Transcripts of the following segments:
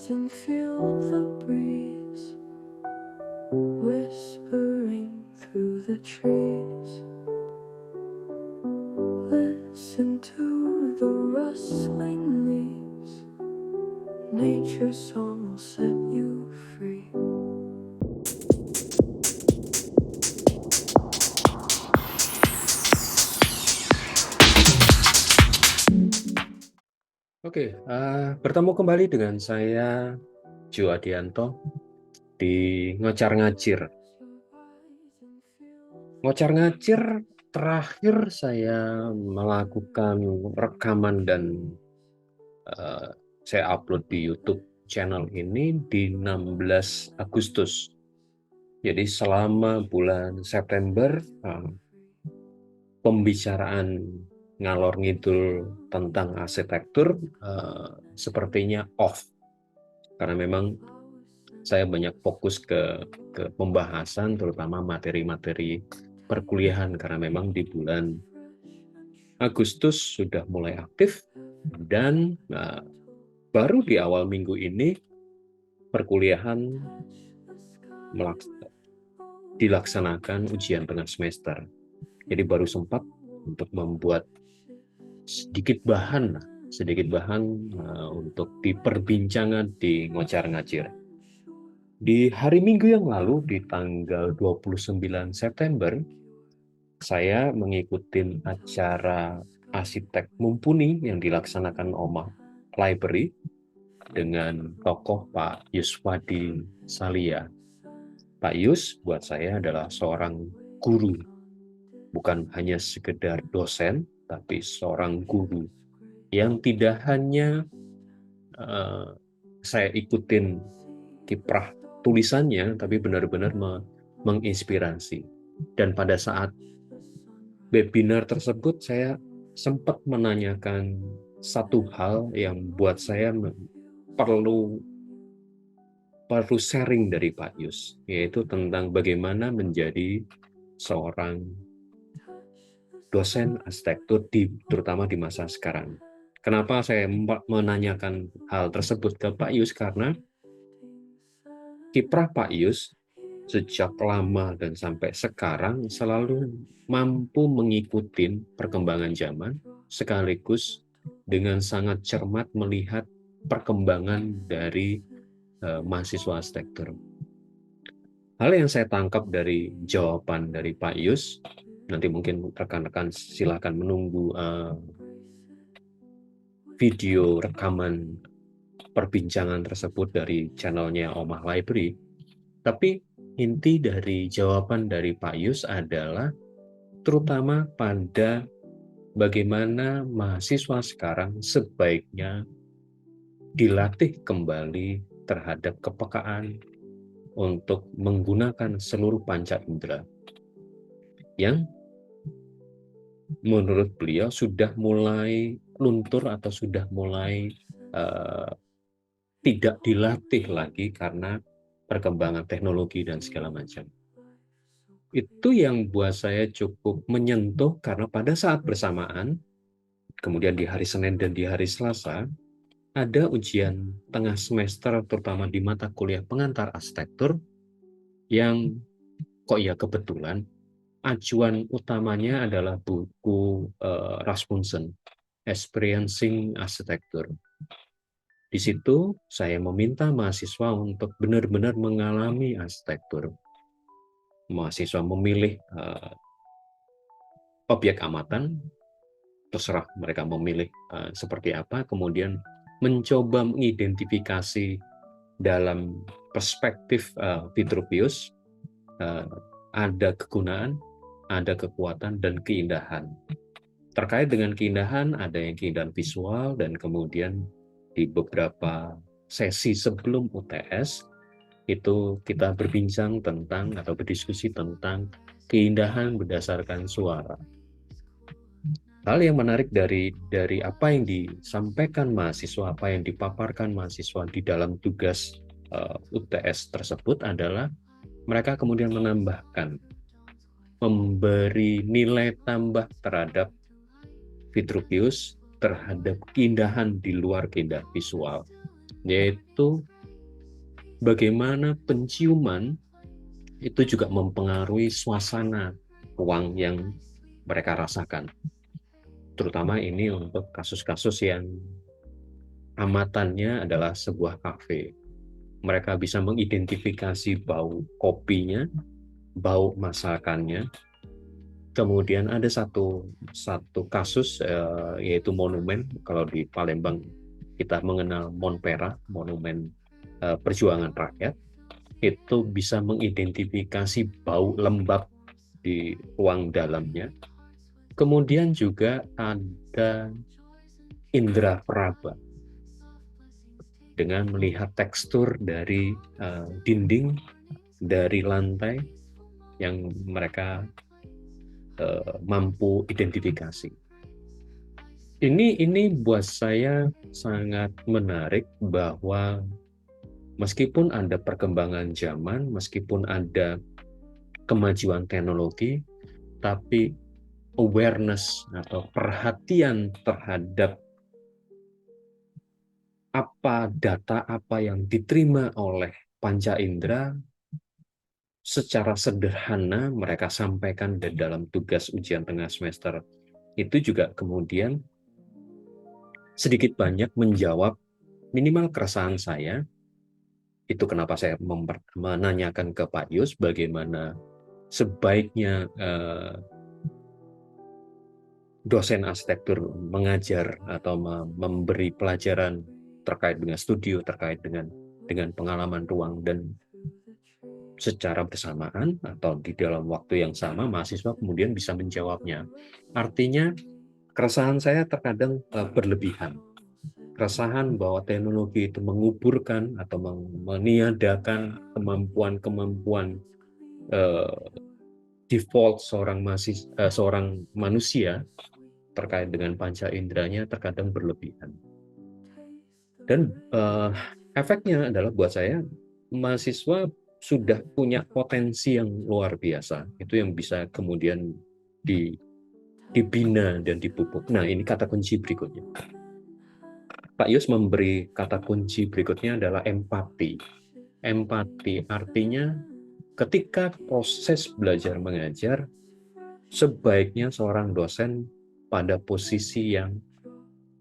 and feel the breeze whispering through the trees. Listen to the rustling leaves. Nature's song will set you free. Oke, bertemu kembali dengan saya, Jo Adianto, di Ngocar Ngacir. Ngocar Ngacir terakhir saya melakukan rekaman dan saya upload di YouTube channel ini di 16 Agustus. Jadi selama bulan September, pembicaraan ngalor ngidul tentang arsitektur sepertinya off. Karena memang saya banyak fokus ke pembahasan terutama materi-materi perkuliahan karena memang di bulan Agustus sudah mulai aktif dan baru di awal minggu ini perkuliahan dilaksanakan ujian tengah semester. Jadi baru sempat untuk membuat sedikit bahan untuk diperbincangan di Ngocar Ngacir. Di hari Minggu yang lalu, di tanggal 29 September, saya mengikuti acara Arsitek Mumpuni yang dilaksanakan Omah Library dengan tokoh Pak Yuswadi Salia. Pak Yus buat saya adalah seorang guru, bukan hanya sekedar dosen, tapi seorang guru yang tidak hanya saya ikutin kiprah tulisannya, tapi benar-benar menginspirasi. Dan pada saat webinar tersebut, saya sempat menanyakan satu hal yang buat saya perlu sharing dari Pak Yus, yaitu tentang bagaimana menjadi seorang dosen arsitektur terutama di masa sekarang. Kenapa saya menanyakan hal tersebut ke Pak Yus? Karena kiprah Pak Yus sejak lama dan sampai sekarang selalu mampu mengikuti perkembangan zaman sekaligus dengan sangat cermat melihat perkembangan dari mahasiswa arsitektur. Hal yang saya tangkap dari jawaban dari Pak Yus, nanti mungkin rekan-rekan silakan menunggu video rekaman perbincangan tersebut dari channelnya Omah Library. Tapi inti dari jawaban dari Pak Yus adalah terutama pada bagaimana mahasiswa sekarang sebaiknya dilatih kembali terhadap kepekaan untuk menggunakan seluruh panca indera yang menurut beliau sudah mulai luntur atau sudah mulai tidak dilatih lagi karena perkembangan teknologi dan segala macam. Itu yang buat saya cukup menyentuh karena pada saat bersamaan, kemudian di hari Senin dan di hari Selasa, ada ujian tengah semester terutama di mata kuliah pengantar arsitektur yang kok ya kebetulan acuan utamanya adalah buku Rasmussen, Experiencing Architecture. Di situ saya meminta mahasiswa untuk benar-benar mengalami arsitektur. Mahasiswa memilih objek amatan, terserah mereka memilih seperti apa, kemudian mencoba mengidentifikasi dalam perspektif Vitruvius ada kegunaan, ada kekuatan, dan keindahan. Terkait dengan keindahan, ada yang keindahan visual, dan kemudian di beberapa sesi sebelum UTS, itu kita berbincang tentang atau berdiskusi tentang keindahan berdasarkan suara. Hal yang menarik dari apa yang disampaikan mahasiswa, apa yang dipaparkan mahasiswa di dalam tugas UTS tersebut adalah mereka kemudian menambahkan, memberi nilai tambah terhadap Vitruvius terhadap keindahan di luar keindahan visual, yaitu bagaimana penciuman itu juga mempengaruhi suasana ruang yang mereka rasakan. Terutama ini untuk kasus-kasus yang amatannya adalah sebuah kafe. Mereka bisa mengidentifikasi bau kopinya, bau masakannya. Kemudian ada satu kasus yaitu monumen. Kalau di Palembang kita mengenal Monpera, monumen perjuangan rakyat, itu bisa mengidentifikasi bau lembab di ruang dalamnya. Kemudian juga ada indera peraba dengan melihat tekstur dari dinding, dari lantai yang mereka mampu identifikasi. Ini buat saya sangat menarik bahwa meskipun ada perkembangan zaman, meskipun ada kemajuan teknologi, tapi awareness atau perhatian terhadap apa data apa yang diterima oleh panca indera secara sederhana mereka sampaikan di dalam tugas ujian tengah semester itu juga kemudian sedikit banyak menjawab minimal keresahan saya. Itu kenapa saya menanyakan ke Pak Yus bagaimana sebaiknya dosen arsitektur mengajar atau memberi pelajaran terkait dengan studio, terkait dengan pengalaman ruang, dan secara bersamaan atau di dalam waktu yang sama mahasiswa kemudian bisa menjawabnya. Artinya keresahan saya terkadang berlebihan. Keresahan bahwa teknologi itu menguburkan atau meniadakan kemampuan-kemampuan default seorang manusia terkait dengan panca inderanya terkadang berlebihan. Dan efeknya adalah buat saya mahasiswa sudah punya potensi yang luar biasa. Itu yang bisa kemudian dibina dan dipupuk. Nah, ini kata kunci berikutnya. Pak Yus memberi kata kunci berikutnya adalah empati. Empati artinya ketika proses belajar mengajar, sebaiknya seorang dosen pada posisi yang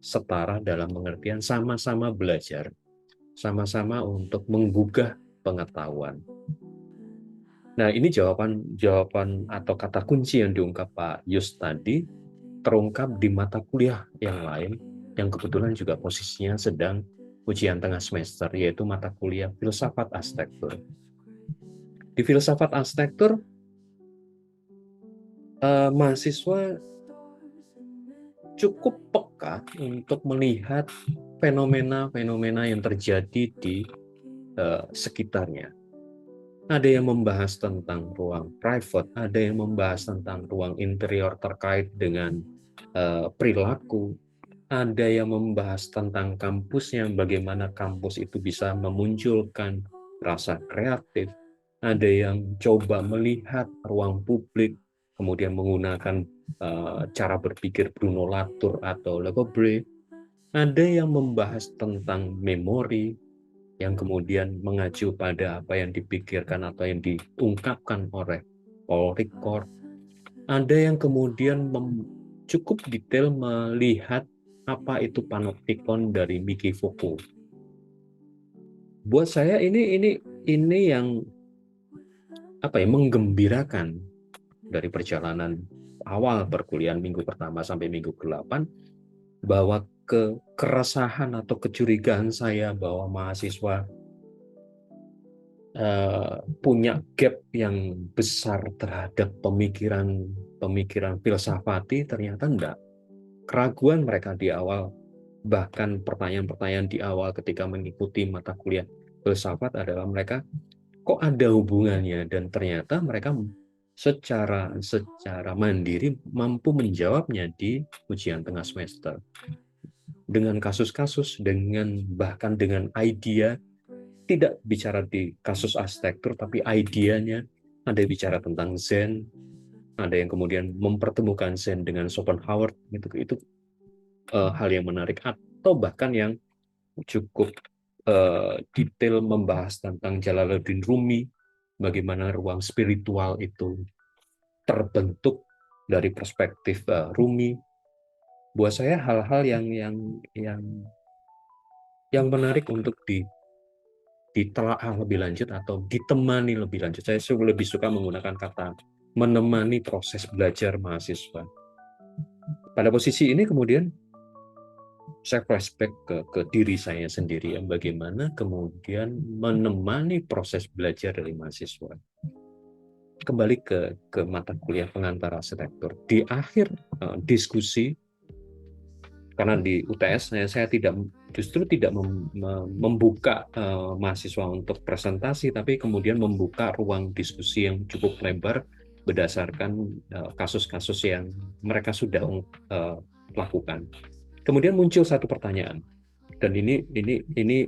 setara dalam pengertian sama-sama belajar, sama-sama untuk menggugah pengetahuan. Nah, ini jawaban atau kata kunci yang diungkap Pak Yus tadi terungkap di mata kuliah yang lain yang kebetulan juga posisinya sedang ujian tengah semester, yaitu mata kuliah filsafat arsitektur. Di filsafat arsitektur, mahasiswa cukup peka untuk melihat fenomena-fenomena yang terjadi di sekitarnya. Ada yang membahas tentang ruang private, ada yang membahas tentang ruang interior terkait dengan perilaku, ada yang membahas tentang kampusnya, bagaimana kampus itu bisa memunculkan rasa kreatif, ada yang coba melihat ruang publik, kemudian menggunakan cara berpikir Bruno Latour atau Le Corbusier, ada yang membahas tentang memori, yang kemudian mengacu pada apa yang dipikirkan atau yang diungkapkan oleh Paul Ricoeur. Ada yang kemudian cukup detail melihat apa itu panoptikon dari Mickey Foucault. Buat saya ini yang menggembirakan dari perjalanan awal perkuliahan minggu pertama sampai minggu ke-8, bahwa keresahan atau kecurigaan saya bahwa mahasiswa punya gap yang besar terhadap pemikiran filsafati ternyata enggak. Keraguan mereka di awal, bahkan pertanyaan-pertanyaan di awal ketika mengikuti mata kuliah filsafat adalah mereka kok ada hubungannya, dan ternyata mereka secara mandiri mampu menjawabnya di ujian tengah semester. Dengan kasus-kasus, bahkan dengan idea, tidak bicara di kasus arsitektur, tapi idenya ada bicara tentang Zen, ada yang kemudian mempertemukan Zen dengan Schopenhauer, itu hal yang menarik, atau bahkan yang cukup detail membahas tentang Jalaluddin Rumi, bagaimana ruang spiritual itu terbentuk dari perspektif Rumi. Buat saya hal-hal yang menarik untuk ditelaah lebih lanjut atau ditemani lebih lanjut. Saya lebih suka menggunakan kata menemani proses belajar mahasiswa. Pada posisi ini kemudian saya flashback ke diri saya sendiri, yang bagaimana kemudian menemani proses belajar dari mahasiswa. Kembali ke mata kuliah pengantar arsitektur. Di akhir diskusi, karena di UTS saya justru tidak membuka mahasiswa untuk presentasi, tapi kemudian membuka ruang diskusi yang cukup lebar berdasarkan kasus-kasus yang mereka sudah lakukan. Kemudian muncul satu pertanyaan, dan ini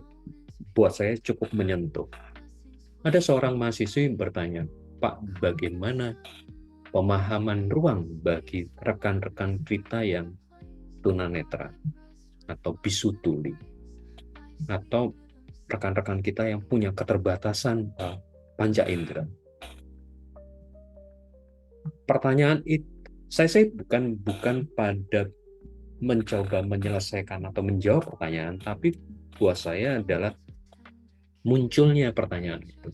buat saya cukup menyentuh. Ada seorang mahasiswa yang bertanya, Pak, bagaimana pemahaman ruang bagi rekan-rekan kita yang tunanetra atau bisu tuli, atau rekan-rekan kita yang punya keterbatasan panca indera? Pertanyaan itu saya bukan pada mencoba menyelesaikan atau menjawab pertanyaan, tapi buat saya adalah munculnya pertanyaan itu.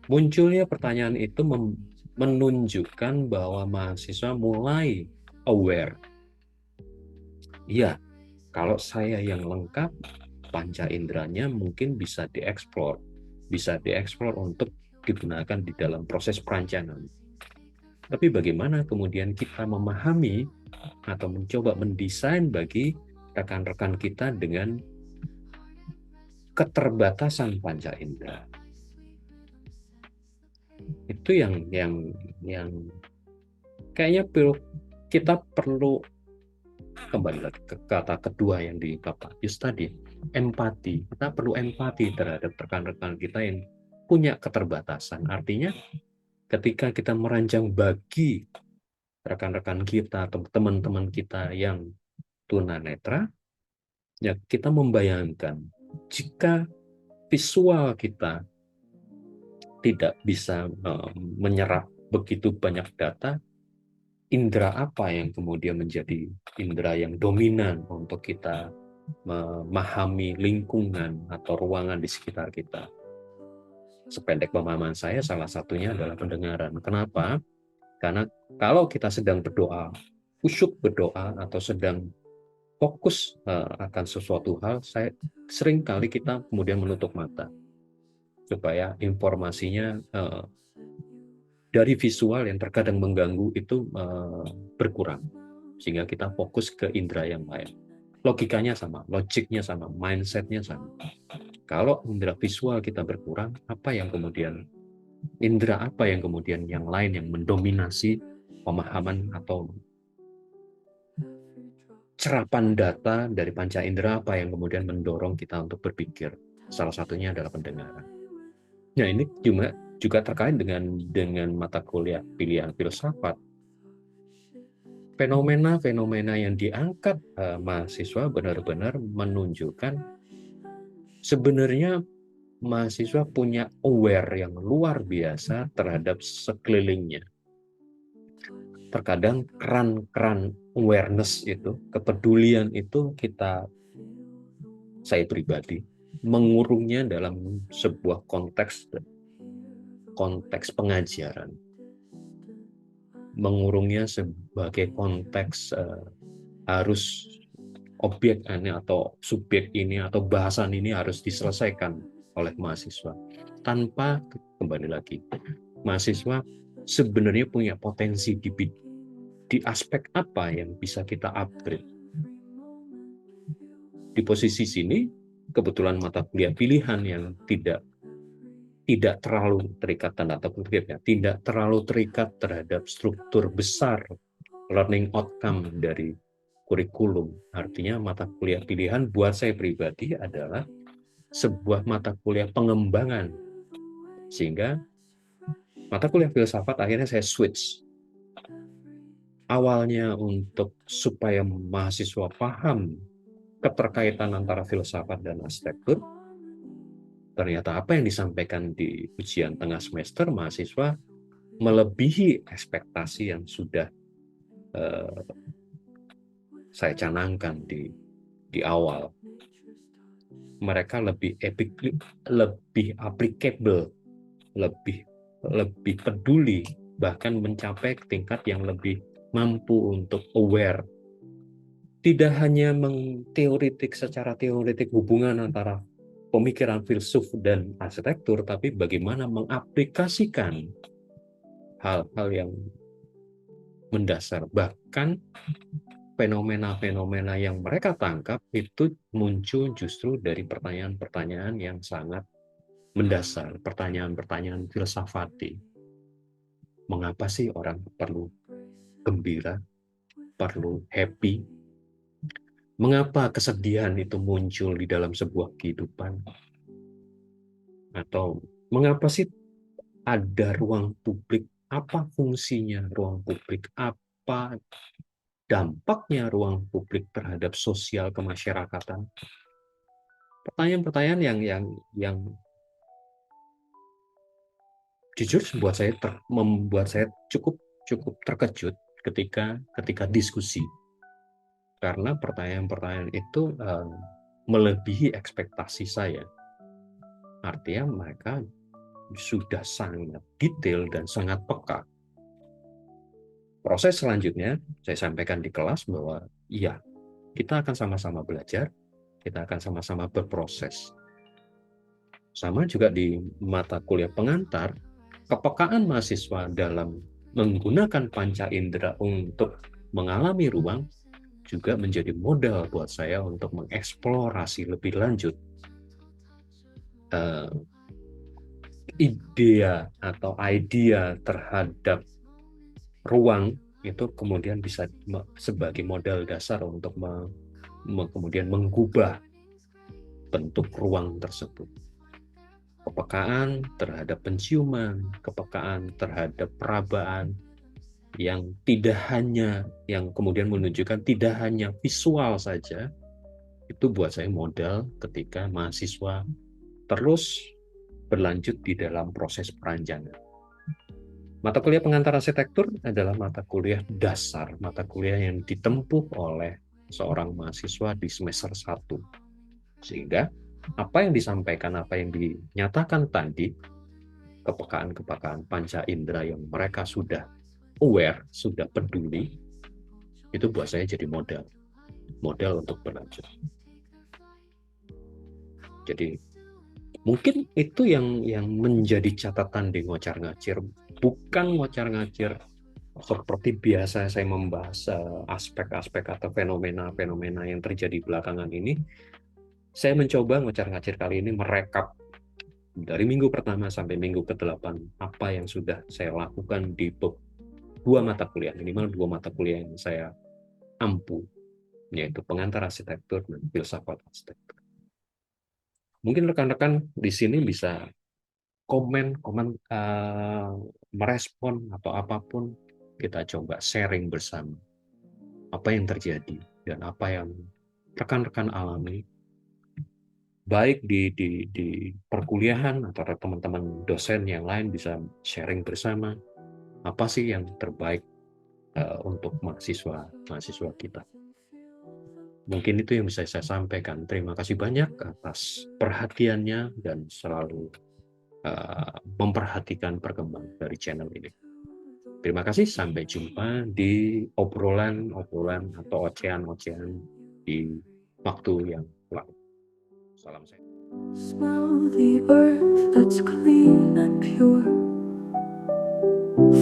Munculnya pertanyaan itu menunjukkan bahwa mahasiswa mulai aware. Iya, kalau saya yang lengkap, panca inderanya mungkin bisa dieksplor untuk digunakan di dalam proses perancangan. Tapi bagaimana kemudian kita memahami atau mencoba mendesain bagi rekan-rekan kita dengan keterbatasan panca indera? Itu yang kayaknya kita perlu kembali lagi ke kata kedua yang di Bapak Yus tadi, empati. Kita perlu empati terhadap rekan-rekan kita yang punya keterbatasan. Artinya ketika kita merancang bagi rekan-rekan kita atau teman-teman kita yang tunanetra, ya kita membayangkan jika visual kita tidak bisa menyerap begitu banyak data, indera apa yang kemudian menjadi indera yang dominan untuk kita memahami lingkungan atau ruangan di sekitar kita? Sependek pemahaman saya, salah satunya adalah pendengaran. Kenapa? Karena kalau kita sedang berdoa, khusyuk berdoa, atau sedang fokus akan sesuatu hal, sering kali kita kemudian menutup mata supaya informasinya dari visual yang terkadang mengganggu itu berkurang, sehingga kita fokus ke indera yang lain. Logikanya sama, logiknya sama, mindsetnya sama. Kalau indera visual kita berkurang, indera apa yang kemudian yang lain yang mendominasi pemahaman atau cerapan data dari panca indera, apa yang kemudian mendorong kita untuk berpikir? Salah satunya adalah pendengaran. Nah, ini juga terkait dengan mata kuliah pilihan filsafat. Fenomena-fenomena yang diangkat mahasiswa benar-benar menunjukkan sebenarnya mahasiswa punya aware yang luar biasa terhadap sekelilingnya. Terkadang keran awareness itu, kepedulian itu saya pribadi mengurungnya dalam sebuah konteks pengajaran, mengurungnya sebagai konteks harus objek ini atau subjek ini atau bahasan ini harus diselesaikan oleh mahasiswa, tanpa kembali lagi mahasiswa sebenarnya punya potensi di aspek apa yang bisa kita upgrade. Di posisi sini kebetulan mata kuliah pilihan yang tidak terlalu terikat, tanda kutip ya, tidak terlalu terikat terhadap struktur besar learning outcome dari kurikulum. Artinya mata kuliah pilihan buat saya pribadi adalah sebuah mata kuliah pengembangan, sehingga mata kuliah filsafat akhirnya saya switch. Awalnya untuk supaya mahasiswa paham keterkaitan antara filsafat dan arsitektur, ternyata apa yang disampaikan di ujian tengah semester mahasiswa melebihi ekspektasi yang sudah saya canangkan di awal. Mereka lebih lebih applicable, lebih peduli, bahkan mencapai tingkat yang lebih mampu untuk aware. Tidak hanya secara teoretik hubungan antara pemikiran filsuf dan arsitektur, tapi bagaimana mengaplikasikan hal-hal yang mendasar. Bahkan fenomena-fenomena yang mereka tangkap itu muncul justru dari pertanyaan-pertanyaan yang sangat mendasar, pertanyaan-pertanyaan filsafati. Mengapa sih orang perlu gembira, perlu happy? Mengapa kesedihan itu muncul di dalam sebuah kehidupan? Atau mengapa sih ada ruang publik? Apa fungsinya ruang publik? Apa dampaknya ruang publik terhadap sosial kemasyarakatan? Pertanyaan-pertanyaan yang jujur membuat saya cukup terkejut ketika diskusi, karena pertanyaan-pertanyaan itu melebihi ekspektasi saya. Artinya mereka sudah sangat detail dan sangat peka. Proses selanjutnya saya sampaikan di kelas bahwa iya, kita akan sama-sama belajar, kita akan sama-sama berproses. Sama juga di mata kuliah pengantar, kepekaan mahasiswa dalam menggunakan panca indera untuk mengalami ruang juga menjadi modal buat saya untuk mengeksplorasi lebih lanjut idea terhadap ruang itu, kemudian bisa sebagai modal dasar untuk kemudian mengubah bentuk ruang tersebut. Kepekaan terhadap penciuman, kepekaan terhadap perabaan yang kemudian menunjukkan tidak hanya visual saja, itu buat saya modal ketika mahasiswa terus berlanjut di dalam proses perancangan. Mata kuliah pengantar arsitektur adalah mata kuliah dasar, mata kuliah yang ditempuh oleh seorang mahasiswa di semester 1. Sehingga apa yang disampaikan, apa yang dinyatakan tadi, kepekaan-kepekaan panca indera yang mereka sudah aware, sudah peduli, itu buat saya jadi modal untuk berlanjut. Jadi mungkin itu yang menjadi catatan di Ngocar-Ngacir, bukan Ngocar-Ngacir seperti biasa saya membahas aspek-aspek atau fenomena-fenomena yang terjadi belakangan ini. Saya mencoba Ngocar-Ngacir kali ini merekap dari minggu pertama sampai minggu ke-8 apa yang sudah saya lakukan di minimal 2 mata kuliah yang saya ampu, yaitu pengantar arsitektur dan filsafat arsitektur. Mungkin rekan-rekan di sini bisa komen, merespon atau apapun, kita coba sharing bersama apa yang terjadi dan apa yang rekan-rekan alami, baik di perkuliahan atau teman-teman dosen yang lain bisa sharing bersama apa sih yang terbaik untuk mahasiswa kita. Mungkin itu yang bisa saya sampaikan. Terima kasih banyak atas perhatiannya dan selalu memperhatikan perkembangan dari channel ini. Terima kasih, sampai jumpa di obrolan atau ocehan di waktu yang lain. Salam sehat. Smell the earth that's clean and pure.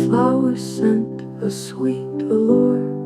Flowers scent a sweet allure.